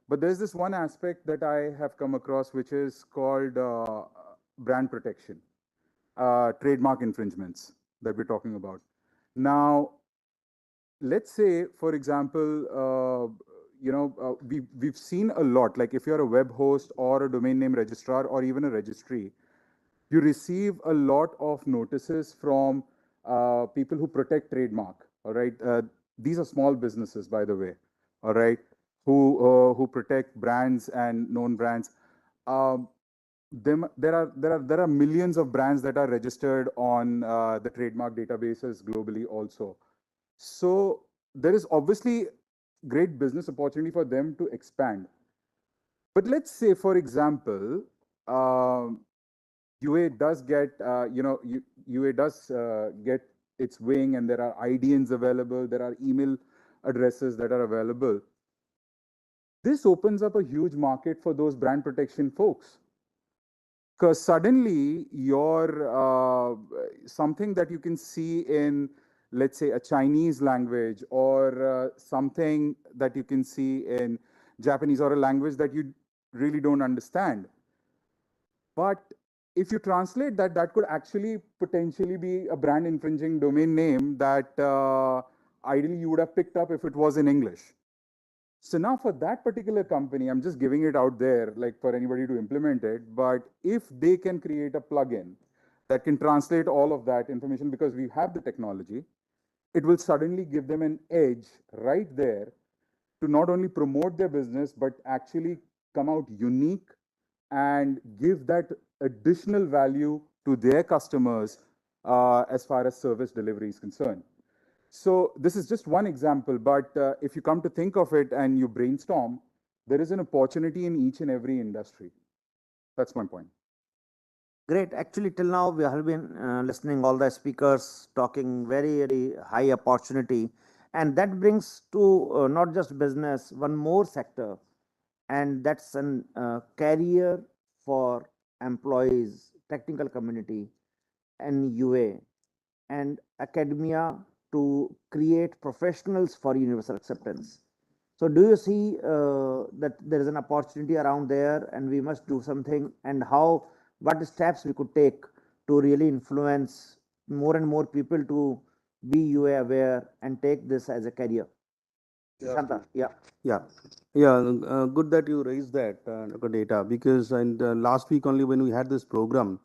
Speaker 9: But there's this one aspect that I have come across, which is called brand protection, trademark infringements that we're talking about. Now, let's say, for example, we've seen a lot, like if you're a web host or a domain name registrar or even a registry, you receive a lot of notices from people who protect trademark. All right, these are small businesses, by the way. All right, who protect brands and known brands. There are millions of brands that are registered on the trademark databases globally also. So there is obviously great business opportunity for them to expand. But let's say, for example, UA does get, UA does get its wing, and there are IDNs available, there are email addresses that are available. This opens up a huge market for those brand protection folks. Because suddenly your something that you can see in, let's say, a Chinese language, or something that you can see in Japanese, or a language that you really don't understand. But if you translate that, that could actually potentially be a brand infringing domain name that ideally you would have picked up if it was in English. So now for that particular company, I'm just giving it out there, like for anybody to implement it. But if they can create a plugin that can translate all of that information, because we have the technology, it will suddenly give them an edge right there to not only promote their business, but actually come out unique and give that additional value to their customers as far as service delivery is concerned. So this is just one example, but if you come to think of it and you brainstorm, there is an opportunity in each and every industry. That's my point.
Speaker 2: Great. Actually, till now we have been listening all the speakers talking very high opportunity, and that brings to not just business, one more sector, and that's an career for employees, technical community, and UA and academia to create professionals for universal acceptance. So, do you see that there is an opportunity around there, and we must do something? And how? What steps we could take to really influence more and more people to be UA aware and take this as a career? Shanta, yeah.
Speaker 10: Yeah, yeah, good that you raised that, Dr. Data, because last week only when we had this program,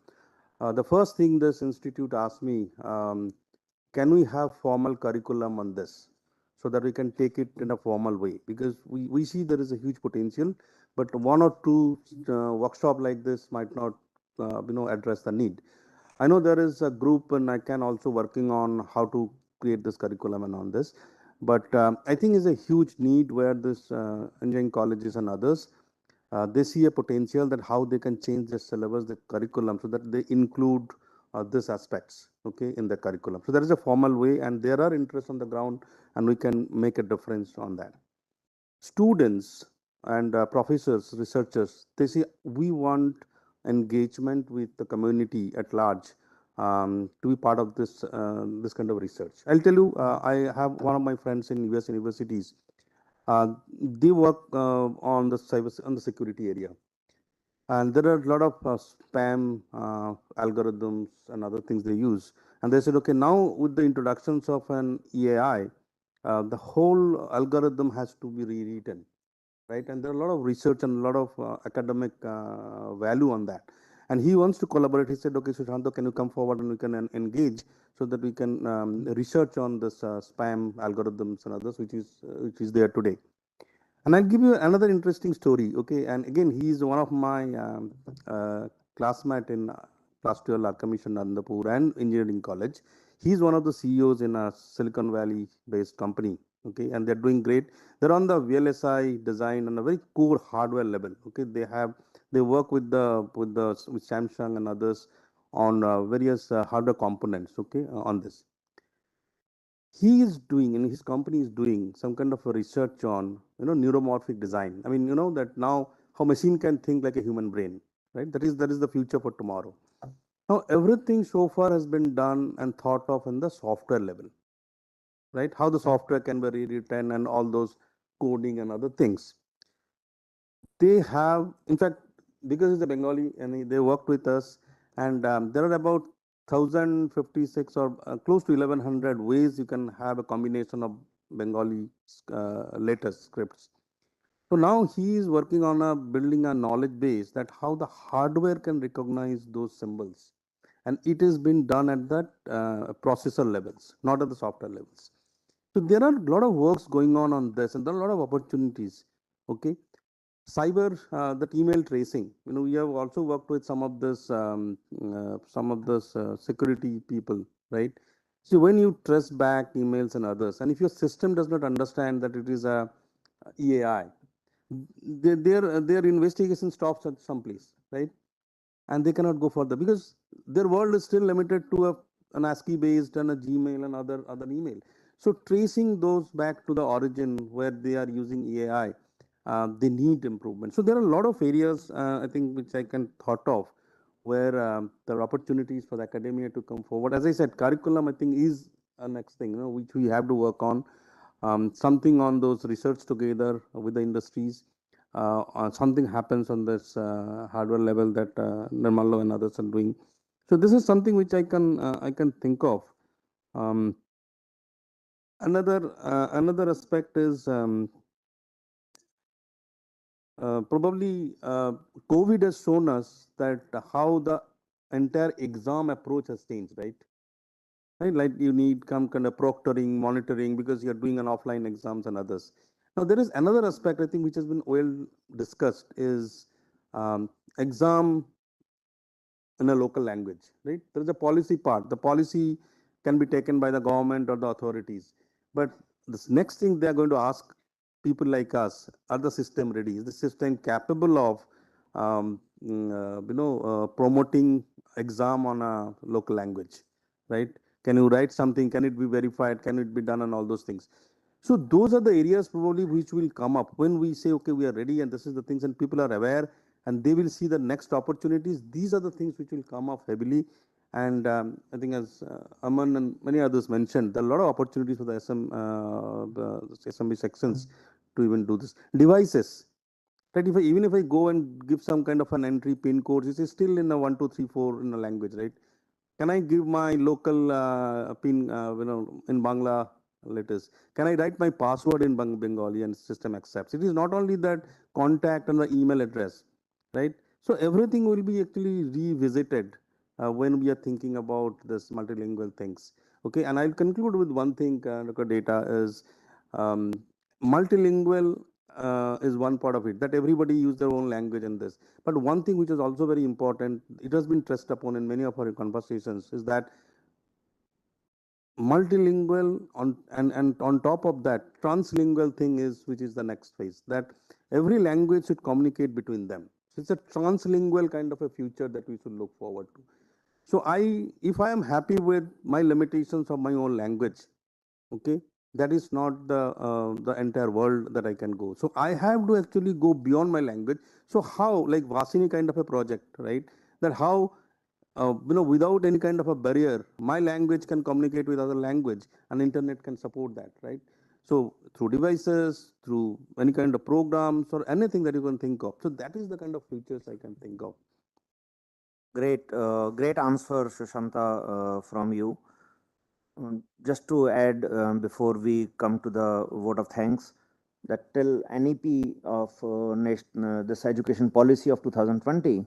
Speaker 10: the first thing this institute asked me, can we have formal curriculum on this so that we can take it in a formal way? Because we see there is a huge potential, but one or two workshop like this might not, address the need. I know there is a group and I can also working on how to create this curriculum and on this. But I think is a huge need where this engineering colleges and others, they see a potential that how they can change the syllabus, the curriculum, so that they include these aspects, okay, in the curriculum. So there is a formal way and there are interests on the ground and we can make a difference on that. Students and professors, researchers, they say we want engagement with the community at large to be part of this kind of research. I'll tell you, I have one of my friends in US universities. They work on the cyber on the security area, and there are a lot of spam algorithms and other things they use. And they said, okay, now with the introductions of an EAI, the whole algorithm has to be rewritten, right? And there are a lot of research and a lot of academic value on that. And he wants to collaborate. He said, okay, Sushanto, can you come forward and we can engage so that we can research on this spam algorithms and others, which is there today. And I'll give you another interesting story. Okay, and again, he is one of my classmate in class 12 Law Commission Nandapur and Engineering College. He's one of the CEOs in a Silicon Valley based company. Okay, and they're doing great. They're on the VLSI design on a very core hardware level. Okay, they work with with Samsung and others on various hardware components. Okay, on this he is doing in his company is doing some kind of a research on neuromorphic design. I mean, that now how machine can think like a human brain, right? That is the future for tomorrow. Now everything so far has been done and thought of in the software level, right? How the software can be rewritten and all those coding and other things. They have, in fact, because he's a Bengali and they worked with us, and there are about 1056 or close to 1100 ways you can have a combination of Bengali latest scripts. So now he is working on a building a knowledge base that how the hardware can recognize those symbols, and it has been done at that processor levels, not at the software levels. So there are a lot of works going on this, and there are a lot of opportunities. Okay, cyber that email tracing, we have also worked with some of this security people, right? So when you trace back emails and others, and if your system does not understand that it is a EAI, their investigation stops at some place, right? And they cannot go further because their world is still limited to an ASCII based and a Gmail and other email. So tracing those back to the origin where they are using EAI, they need improvement. So there are a lot of areas I think which I can thought of where there are opportunities for the academia to come forward. As I said, curriculum I think is a next thing, which we have to work on. Something on those research together with the industries. Something happens on this hardware level that Nirmalo and others are doing. So this is something which I can think of. Um, another aspect is probably COVID has shown us that how the entire exam approach has changed, right? Right, like you need some kind of proctoring, monitoring because you're doing an offline exams and others. Now there is another aspect I think which has been well discussed is exam in a local language, right? There is a policy part. The policy can be taken by the government or the authorities, but this next thing they are going to ask people like us: are the system ready? Is the system capable of promoting exam on a local language, right? Can you write something? Can it be verified? Can it be done? And all those things. So those are the areas probably which will come up when we say, okay, we are ready and this is the things, and people are aware and they will see the next opportunities. These are the things which will come up heavily. And I think as Aman and many others mentioned, there are a lot of opportunities for the the SMB sections to even do this. Devices, right? Even if I go and give some kind of an entry pin code, it is still in a 1, 2, 3, 4 in a language, right? Can I give my local pin, in Bangla letters? Can I write my password in Bengali and system accepts? It is not only that contact and the email address, right? So everything will be actually revisited when we are thinking about this multilingual things. Okay, and I'll conclude with one thing, Dr. Data, is um, multilingual is one part of it, that everybody use their own language in this. But one thing which is also very important, it has been stressed upon in many of our conversations, is that multilingual and on top of that, translingual thing is, which is the next phase, that every language should communicate between them. So it's a translingual kind of a future that we should look forward to. So if I am happy with my limitations of my own language, okay, that is not the entire world that I can go. So I have to actually go beyond my language. So how, like Vasini kind of a project, right? That how without any kind of a barrier, my language can communicate with other language, and internet can support that, right? So through devices, through any kind of programs or anything that you can think of. So that is the kind of futures I can think of.
Speaker 2: Great answer, Sushanta, from you. Just to add, before we come to the vote of thanks, that till NEP of this education policy of 2020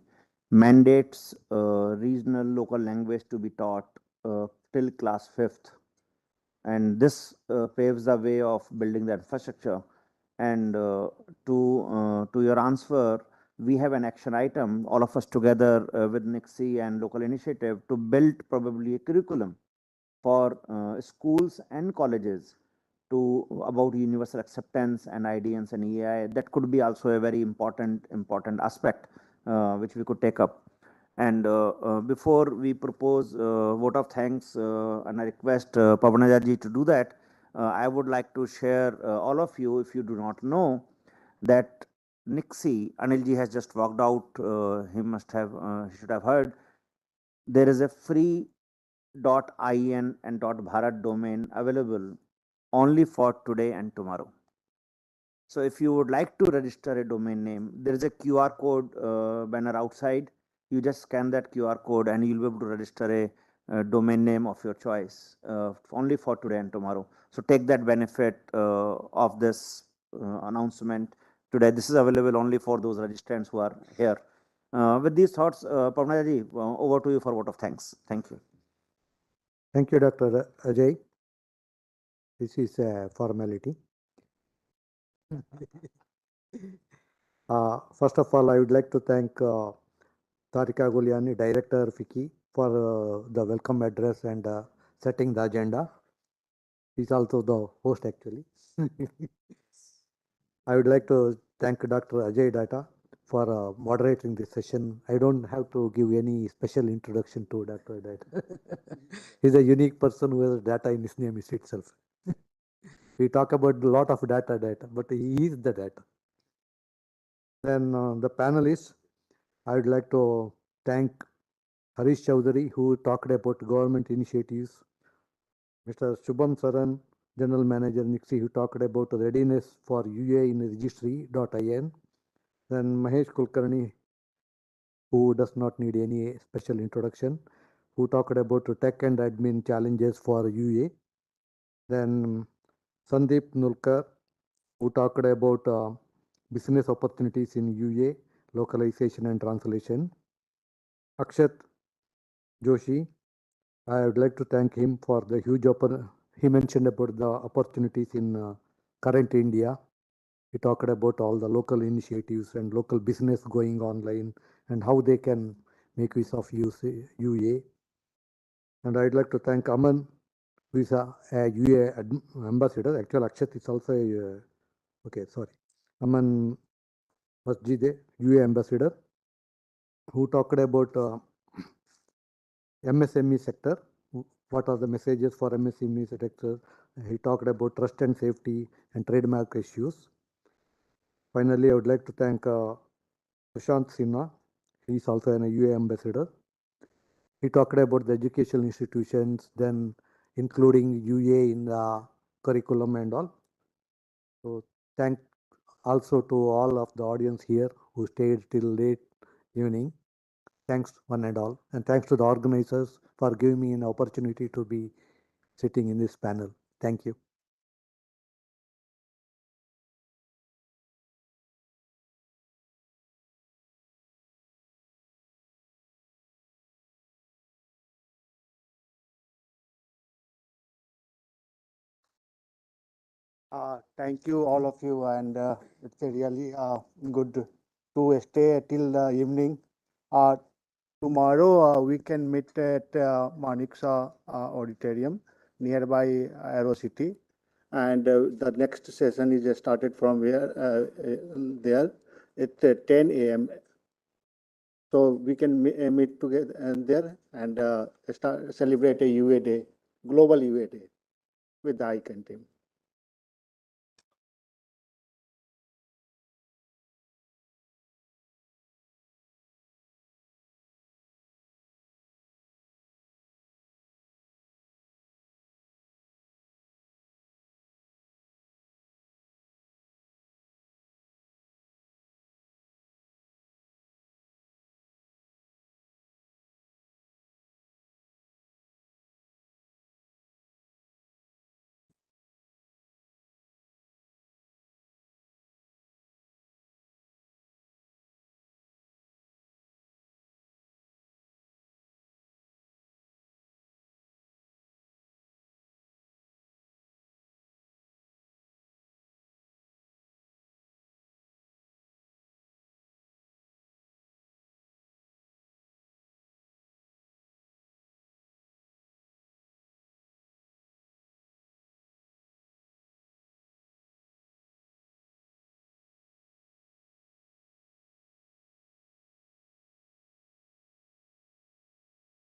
Speaker 2: mandates regional local language to be taught till class 5th. And this paves the way of building the infrastructure. And to your answer, we have an action item, all of us together with NIXI and local initiative, to build probably a curriculum for schools and colleges to about universal acceptance and IDNs and EAI. That could be also a very important aspect which we could take up. And before we propose vote of thanks, and I request Pavanajaji to do that, I would like to share all of you, if you do not know, that Nixie, Anilji has just walked out, he should have heard, there is a free .in and .bharat domain available only for today and tomorrow. So if you would like to register a domain name, there is a QR code banner outside. You just scan that QR code and you'll be able to register a domain name of your choice only for today and tomorrow. So take that benefit of this announcement today. This is available only for those registrants who are here. With these thoughts, Pavna ji, over to you for vote of thanks. Thank you.
Speaker 4: Thank you, Dr. Ajay. This is a formality. First of all, I would like to thank Tarika Guliani, Director FICCI, for the welcome address and setting the agenda. He's also the host, actually. I would like to thank Dr. Ajay Data for moderating this session. I don't have to give any special introduction to Dr. Data. He's a unique person who has data in his name itself. We talk about a lot of data, but he is the data. Then the panelists, I would like to thank Harish Chowdhury, who talked about government initiatives. Mr. Shubham Saran, General Manager NIXI, who talked about readiness for UA in registry.in. Then Mahesh Kulkarni, who does not need any special introduction, who talked about tech and admin challenges for UA. Then Sandeep Nulkar, who talked about business opportunities in UA, localization and translation. Akshat Joshi, I would like to thank him for the huge he mentioned about the opportunities in current India. He talked about all the local initiatives and local business going online and how they can make use of UA. And I'd like to thank Aman, who is a UA ambassador. Actually, Akshat is also a, okay, sorry. Aman Masjide, UA ambassador. who talked about MSME sector. What are the messages for MSME sector? He talked about trust and safety and trademark issues. Finally, I would like to thank Prashant Sinha. He is also an UA ambassador. He talked about the educational institutions, then including UA in the curriculum and all. So thank also to all of the audience here who stayed till late evening. Thanks one and all. And thanks to the organizers for giving me an opportunity to be sitting in this panel. Thank you.
Speaker 6: Thank you, all of you, and it's a really good to stay till the evening. Tomorrow we can meet at Maniksa Auditorium nearby Aero City, and the next session is started from there. It's 10 a.m. So we can meet together and there and celebrate a UA Day, Global UA Day with the ICANN team.